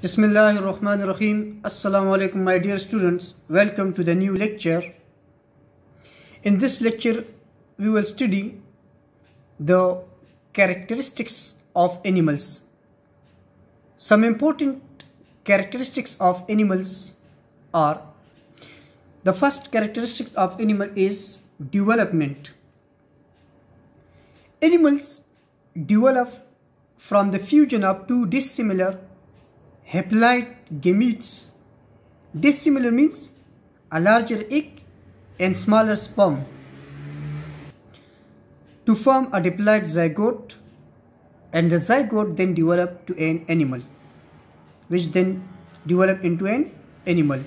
Bismillahirrahmanirrahim. Assalamu alaikum, my dear students. Welcome to the new lecture. In this lecture, we will study the characteristics of animals. Some important characteristics of animals are: the first characteristics of animal is development. Animals develop from the fusion of two dissimilar haploid gametes. Dissimilar means a larger egg and smaller sperm to form a diploid zygote, and the zygote then develop to an animal, which then develop into an animal.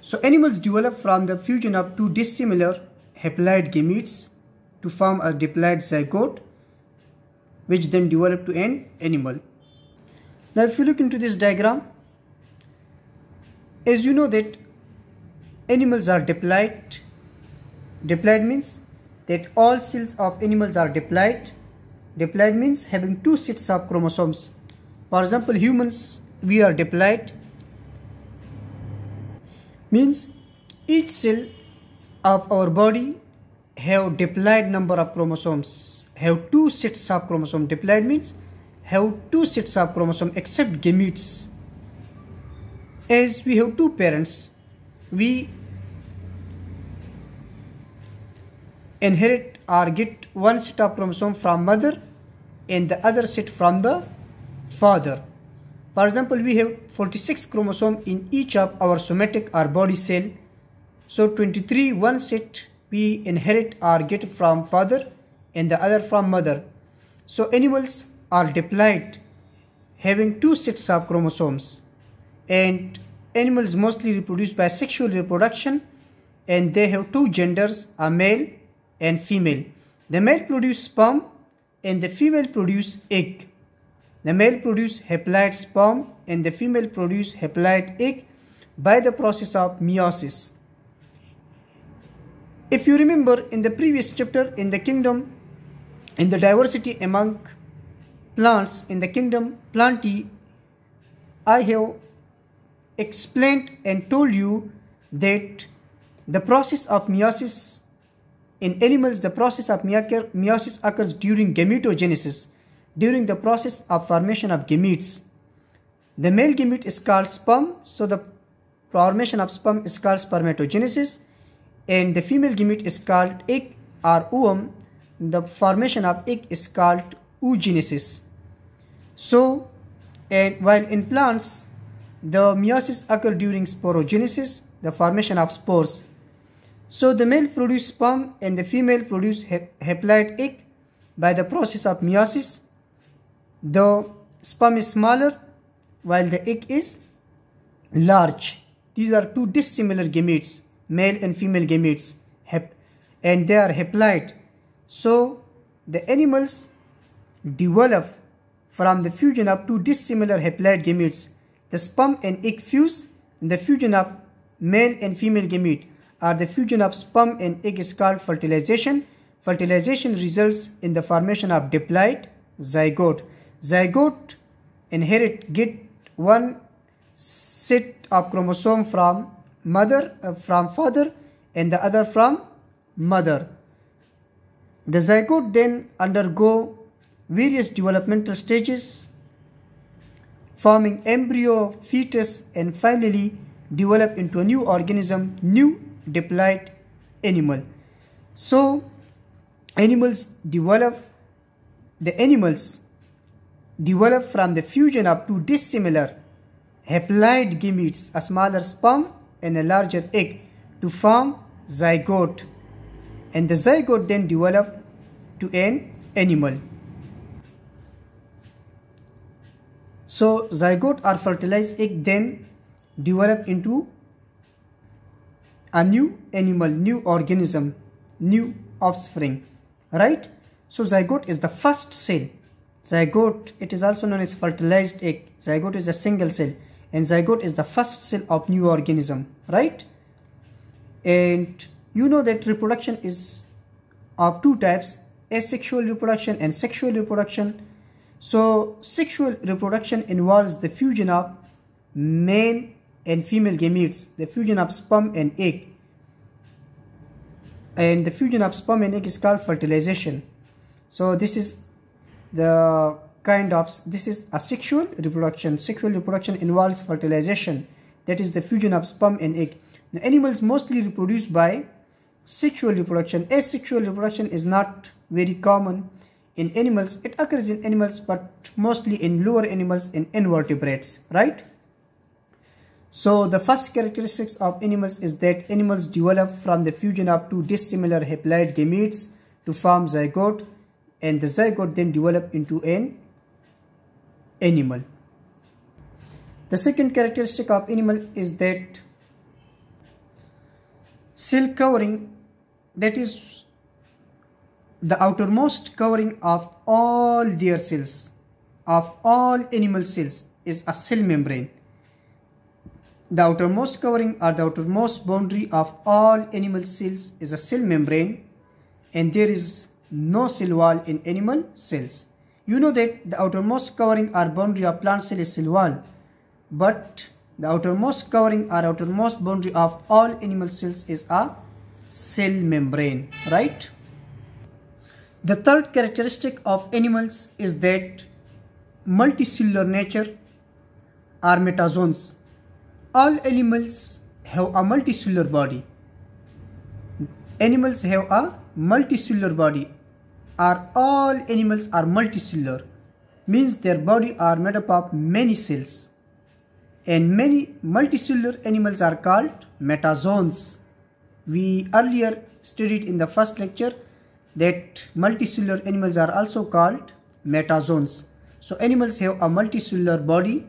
So animals develop from the fusion of two dissimilar haploid gametes to form a diploid zygote, which then develop to an animal. Now if you look into this diagram, as you know that animals are diploid. Diploid means that all cells of animals are diploid. Diploid means having two sets of chromosomes. For example, humans, we are diploid. Means each cell of our body have diploid number of chromosomes, have two sets of chromosomes. Diploid means have two sets of chromosomes except gametes. As we have two parents, we inherit or get one set of chromosome from mother and the other set from the father. For example, we have 46 chromosomes in each of our somatic or body cell. So 23 one set we inherit or get from father and the other from mother. So animals are diploid, having two sets of chromosomes, and animals mostly reproduce by sexual reproduction, and they have two genders, a male and female. The male produce sperm and the female produce egg. The male produce haploid sperm and the female produce haploid egg by the process of meiosis. If you remember in the previous chapter, in the diversity among plants, in the kingdom Plantae, I have explained and told you that the process of meiosis in animals, the process of meiosis occurs during gametogenesis, during the process of formation of gametes. The male gamete is called sperm, so the formation of sperm is called spermatogenesis, and the female gamete is called egg or ovum. The formation of egg is called oogenesis. So, and while in plants, the meiosis occurs during sporogenesis, the formation of spores. So the male produce sperm and the female produce haploid egg by the process of meiosis. The sperm is smaller while the egg is large. These are two dissimilar gametes, male and female gametes, and they are haploid. So the animals develop from the fusion of two dissimilar haploid gametes. The sperm and egg fuse, and the fusion of male and female gamete, or the fusion of sperm and egg, is called fertilization. Fertilization results in the formation of diploid zygote. Zygote get one set of chromosome from father and the other from mother. The zygote then undergo various developmental stages, forming embryo, fetus, and finally develop into a new organism, new diploid animal. So animals develop from the fusion of two dissimilar haploid gametes, a smaller sperm and a larger egg, to form zygote, and the zygote then develop to an animal. So zygote or fertilized egg then develop into a new animal, new organism, new offspring, right? So zygote is the first cell. Zygote, it is also known as fertilized egg. Zygote is a single cell, and zygote is the first cell of new organism, right? And you know that reproduction is of two types, asexual reproduction and sexual reproduction. So sexual reproduction involves the fusion of male and female gametes, the fusion of sperm and egg. And the fusion of sperm and egg is called fertilization. So this is the this is a sexual reproduction. Sexual reproduction involves fertilization, that is the fusion of sperm and egg. Now, animals mostly reproduce by sexual reproduction. Asexual reproduction is not very common in animals. It occurs in animals but mostly in lower animals and invertebrates, right? So the first characteristics of animals is that animals develop from the fusion of two dissimilar haploid gametes to form zygote, and the zygote then develop into an animal. The second characteristic of animal is that cell covering, that is the outermost covering of all their cells, of all animal cells, is a cell membrane. The outermost covering or the outermost boundary of all animal cells is a cell membrane, and there is no cell wall in animal cells. You know that the outermost covering or boundary of plant cell is cell wall, but the outermost covering or outermost boundary of all animal cells is a cell membrane, right? The third characteristic of animals is that multicellular nature or metazoans. All animals have a multicellular body. Animals have a multicellular body, or all animals are multicellular, means their body are made up of many cells, and many multicellular animals are called metazoans. We earlier studied in the first lecture that multicellular animals are also called metazoans. So animals have a multicellular body,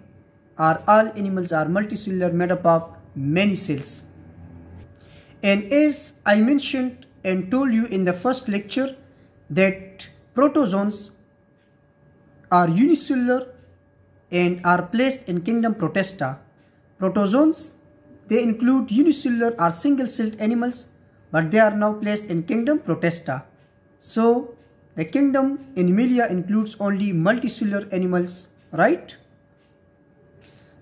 or all animals are multicellular, made up of many cells. And as I mentioned and told you in the first lecture, that protozoans are unicellular and are placed in kingdom Protista. Protozoans, they include unicellular or single-celled animals, but they are now placed in kingdom Protista. So the kingdom Animalia includes only multicellular animals, right?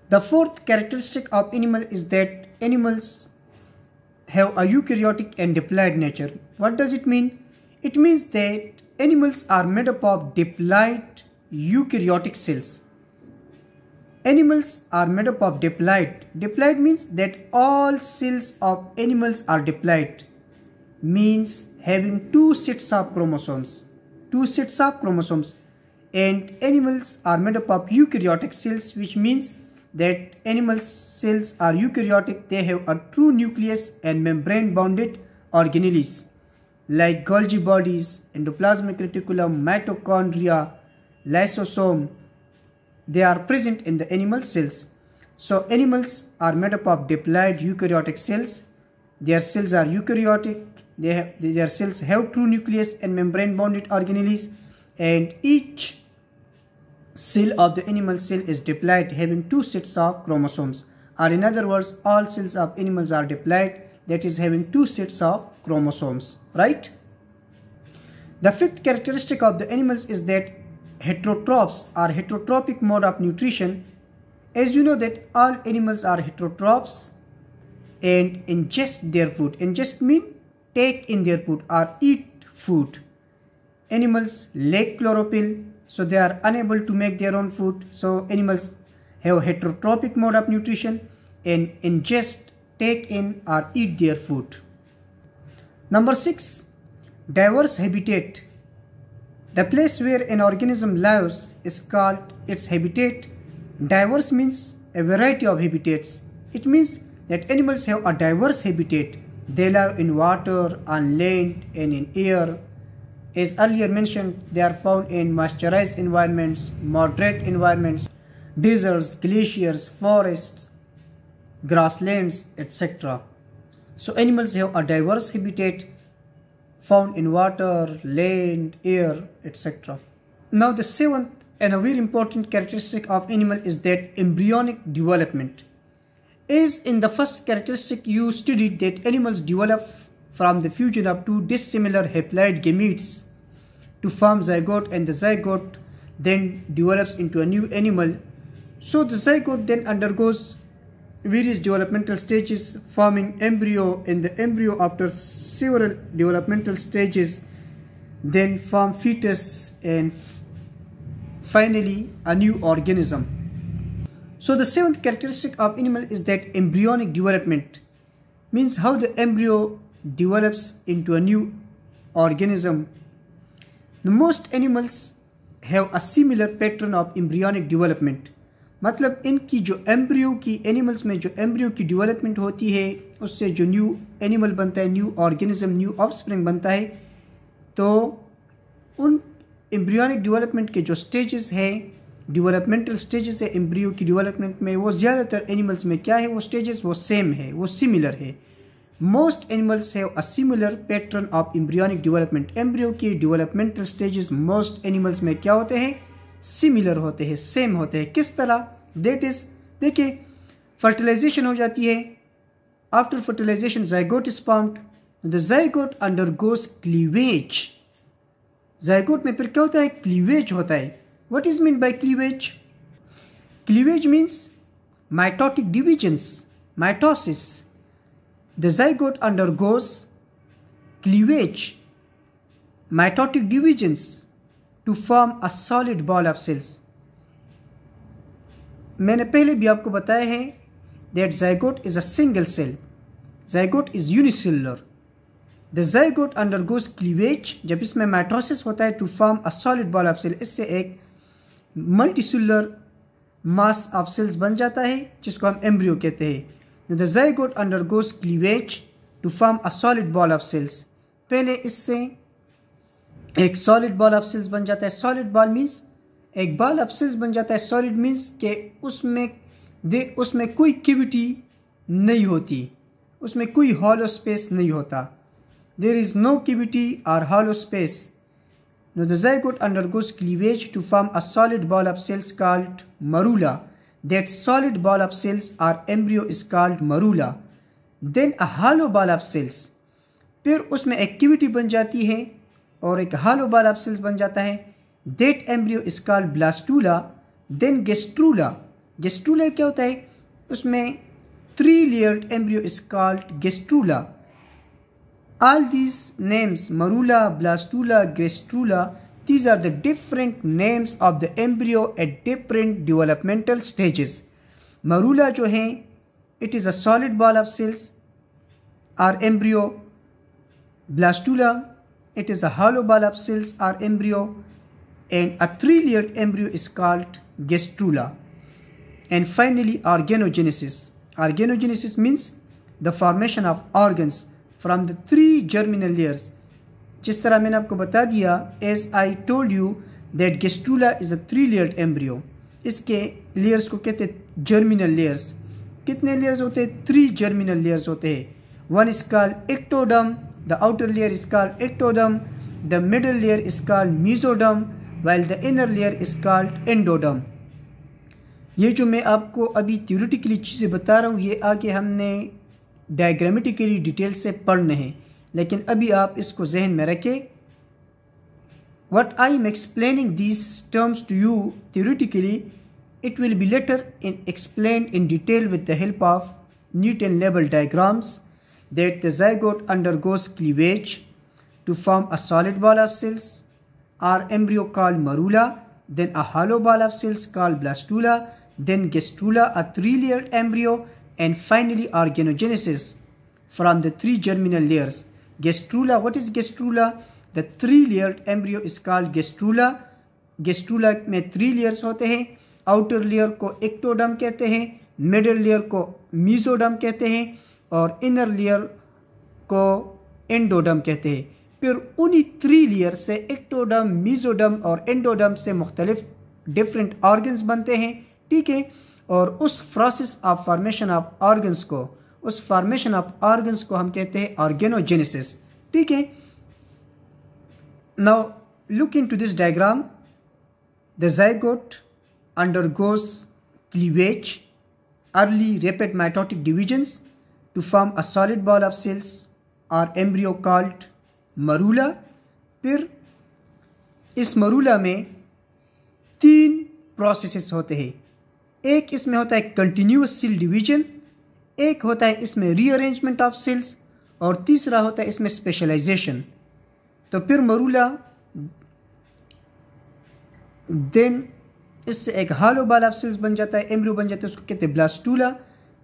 The fourth characteristic of animal is that animals have a eukaryotic and diploid nature. What does it mean? It means that animals are made up of diploid eukaryotic cells. Animals are made up of diploid. Diploid means that all cells of animals are diploid, means having two sets of chromosomes. And animals are made up of eukaryotic cells, which means that animal cells are eukaryotic. They have a true nucleus and membrane bounded organelles like Golgi bodies, endoplasmic reticulum, mitochondria, lysosome. They are present in the animal cells. So animals are made up of diploid eukaryotic cells. Their cells are eukaryotic. Their cells have true nucleus and membrane bounded organelles, and each cell of the animal cell is diploid, having two sets of chromosomes. Or in other words, all cells of animals are diploid, that is having two sets of chromosomes, right? The fifth characteristic of the animals is that heterotrophs are heterotrophic mode of nutrition. As you know that all animals are heterotrophs and ingest their food. Ingest means take in their food or eat food. Animals lack chlorophyll, so they are unable to make their own food. So animals have heterotrophic mode of nutrition and ingest, take in or eat their food. Number 6, diverse habitat. The place where an organism lives is called its habitat. Diverse means a variety of habitats. It means that animals have a diverse habitat. They live in water, on land and in air. As earlier mentioned, they are found in moisturized environments, moderate environments, deserts, glaciers, forests, grasslands, etc. So animals have a diverse habitat found in water, land, air, etc. Now the seventh and a very important characteristic of animal is that embryonic development. As in the first characteristic, you studied that animals develop from the fusion of two dissimilar haploid gametes to form zygote, and the zygote then develops into a new animal. So the zygote then undergoes various developmental stages, forming embryo, and the embryo after several developmental stages then form fetus and finally a new organism. So the seventh characteristic of animal is that embryonic development, means how the embryo develops into a new organism. Most animals have a similar pattern of embryonic development. मतलब इनकी जो embryo की animals में जो embryo की development होती है उससे जो न्यू एनिमल बनता है, न्यू ऑर्गेनिज्म, न्यू ऑफस्प्रिंग बनता है, तो उन एम्ब्रियोनिक डेवलपमेंट के जो स्टेजेस है, डेवलपमेंटल स्टेजेस है एम्ब्रियो की डेवलपमेंट में, वो ज़्यादातर एनिमल्स में क्या है, वो स्टेजेस वो सेम है, वो सिमिलर है. Most animals have a similar pattern of embryonic development. Embryo की डेवलपमेंटल स्टेजेस मोस्ट एनिमल्स में क्या होते हैं, सिमिलर होते हैं, सेम होते हैं. किस तरह, दैट इज, देखिए फर्टिलाइजेशन हो जाती है. After fertilization zygote is formed. The zygote undergoes cleavage. Zygote में फिर क्या होता है, क्लीवेज होता है. What is mean by cleavage? Cleavage means mitotic divisions, mitosis. The zygote undergoes cleavage, mitotic divisions to form a solid ball of cells. मैंने पहले भी आपको बताया है that zygote is a single cell. Zygote is unicellular. The zygote undergoes cleavage. जब इसमें mitosis होता है to form a solid ball of cell, इससे एक multicellular mass of cells बन जाता है जिसको हम एम्ब्रियो कहते हैं. The zygote undergoes cleavage to form a solid ball of cells. पहले इससे एक सॉलिड बॉल ऑफ सेल्स बन जाता है. सॉलिड बॉल मीन्स एक बॉल ऑफ सेल्स बन जाता है. सॉलिड मीन्स के उसमें कोई कैविटी नहीं होती, उसमें कोई हॉलो स्पेस नहीं होता. There is no cavity or hollow space. No the zygote undergoes cleavage to form a solid ball of cells called morula. That solid ball of cells or embryo is called morula. Then a hollow ball of cells, फिर उसमें एक cavity बन जाती है और एक hollow ball of sales बन जाता है. That embryo is called blastula. Then gastrula. Gastrula क्या होता है, उसमें 3 layered embryo is called gastrula. All these names, morula, blastula, gastrula, these are the different names of the embryo at different developmental stages. Marula जो है, it is a solid ball of cells or embryo. Blastula, it is a hollow ball of cells or embryo, and a 3-layered embryo is called gastrula. And finally, organogenesis. Organogenesis means the formation of organs from the 3 germinal layers. जिस तरह मैंने आपको बता दिया, as I told you that gastrula is a 3-layered embryo. इसके layers को कहते हैं germinal layers. कितने layers होते हैं? 3 germinal layers होते हैं. One is called ectoderm. The outer layer is called ectoderm. The middle layer is called mesoderm, while the inner layer is called endoderm. ये जो मैं आपको अभी theoretically चीज़ें बता रहा हूँ, ये आगे हमने diagrammatically डिटेल से पढ़ने हैं, लेकिन अभी आप इसको जहन में रखें. What I am explaining these terms to you theoretically, it will be later explained in detail with the help of neat and label diagrams. That the zygote undergoes cleavage to form a solid ball of cells or embryo called marula, then a hollow ball of cells called blastula, then gastrula, a 3-layered embryo, and finally organogenesis from the 3 germinal layers. Gastrula, what is gastrula? The 3-layered embryo is called gastrula. Gastrula में 3 layers होते हैं. Outer layer को ectoderm कहते हैं, middle layer को mesoderm कहते हैं और इनर लेयर को एंडोडर्म कहते हैं. फिर उन्हीं 3 लेयर से एक्टोडर्म, मीजोडर्म और एंडोडर्म से मुख्तलिफ डिफरेंट ऑर्गन्स बनते हैं. ठीक है, और उस process of formation of organs को, उस फॉर्मेशन ऑफ ऑर्गन्स को हम कहते हैं ऑर्गेनोजेनेसिस. ठीक है, now look into this diagram. The zygote undergoes cleavage, early rapid mitotic divisions to form a solid ball of cells or embryo called marula. फिर इस मरूला में तीन प्रोसेसेस होते हैं। एक इसमें होता है कंटिन्यूस सेल डिवीजन, एक होता है इसमें रीअरेंजमेंट ऑफ सेल्स, और तीसरा होता है इसमें स्पेशलाइजेशन। तो फिर मरूला, देन इससे एक हालो बॉल ऑफ सेल्स बन जाता है, एम्ब्रियो बन जाता है, उसको कहते हैं ब्लास्टूला।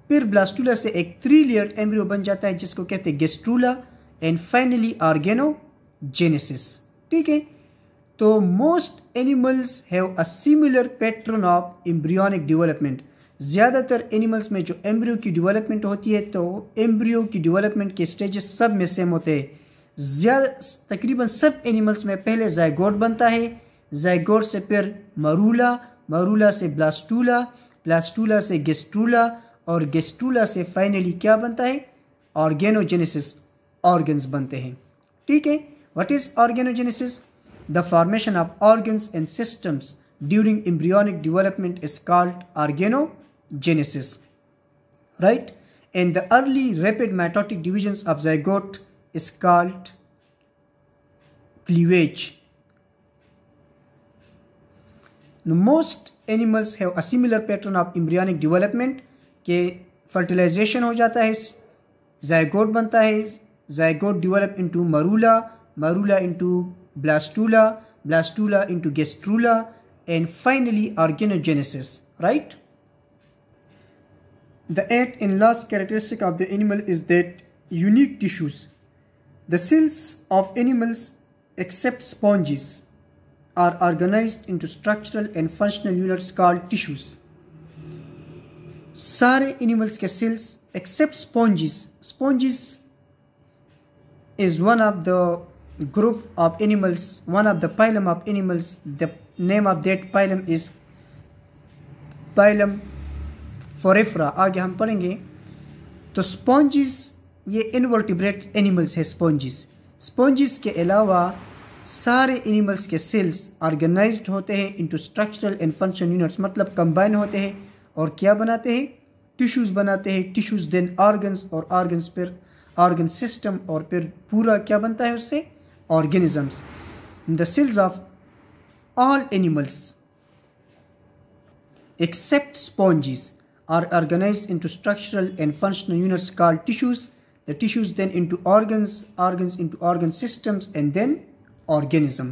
फिर ब्लास्टूला से एक 3 लेयर्ड एम्ब्रियो बन जाता है जिसको कहते हैं गेस्ट्रूला, एंड फाइनली ऑर्गेनोजेनेसिस। ठीक है, तो most animals have a similar pattern of embryonic development. ज़्यादातर एनिमल्स में जो एम्ब्रियो की डेवलपमेंट होती है, तो एम्ब्रियो की डेवलपमेंट के स्टेजेस सब में सेम होते हैं। तकरीबन सब एनिमल्स में पहले जाइगोट बनता है, जाइगोट से फिर मरूला, मरूला से ब्लास्टूला, ब्लास्टूला से गेस्ट्रूला, और गेस्ट्रूला से फाइनली क्या बनता है? ऑर्गेनोजेनेसिस, ऑर्गन्स बनते हैं। ठीक है, what is organogenesis? The formation of organs and systems during embryonic development is called organogenesis, right? And the early rapid mitotic divisions of zygote is called cleavage. Most animals have a similar pattern of embryonic development, के fertilisation हो जाता है, zygote बनता है, zygote develop into morula, morula into blastula, blastula into gastrula, and finally organogenesis, right? The eighth and last characteristic of the animal is that unique tissues. The cells of animals, except sponges, are organized into structural and functional units called tissues. सारे animals के cells except sponges, sponges is one of the group of animals, one of the phylum of animals. The name of that phylum is phylum Porifera. आगे हम पढ़ेंगे। तो spongin ये invertebrate animals है। Spongin के अलावा सारे एनिमल्स के सेल्स ऑर्गेनाइज्ड होते हैं into structural and functional units, मतलब कंबाइन होते हैं और क्या बनाते हैं? टिश्यूज बनाते हैं। टिश्यूज देन ऑर्गन्स, और ऑर्गन्स फिर ऑर्गन सिस्टम, और फिर पूरा क्या बनता है उससे? Organisms. The cells of all animals except sponges are organized into structural and functional units called tissues. The tissues then into organs, organs into organ systems, and then organism.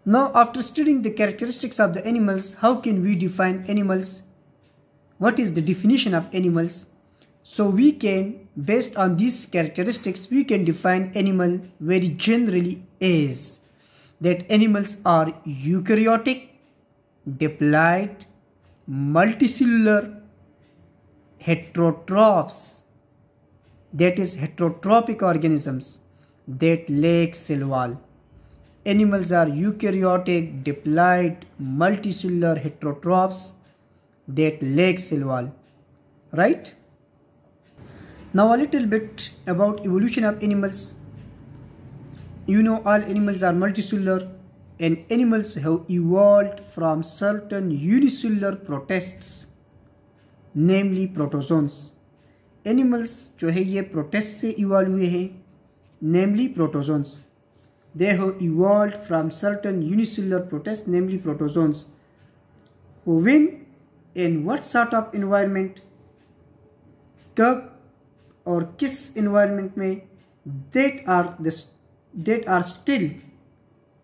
Now, after studying the characteristics of the animals, how can we define animals? What is the definition of animals? So we can, based on these characteristics, we can define animal very generally as that animals are eukaryotic, diploid, multicellular, heterotrophs, that is heterotrophic organisms that lack cell wall. Animals are eukaryotic, diploid, multicellular, heterotrophs that lack cell wall, right? Now a little bit about evolution of animals. You know all animals are multicellular, and animals have evolved from certain unicellular protists, namely protozoans. Animals जो है ये protist से evolve हुए हैं, namely protozoans. They have evolved from certain unicellular protists, namely protozoans. When in what sort of environment, कब और किस environment में,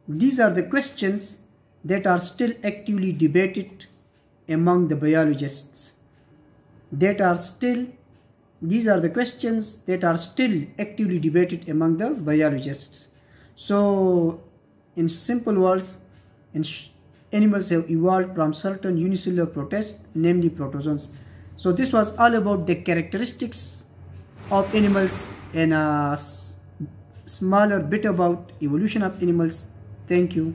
these are the questions that are still actively debated among the biologists. These are the questions that are still actively debated among the biologists. So, in simple words, animals have evolved from certain unicellular protists, namely protozoans. So, this was all about the characteristics of animals and a smaller bit about evolution of animals. Thank you.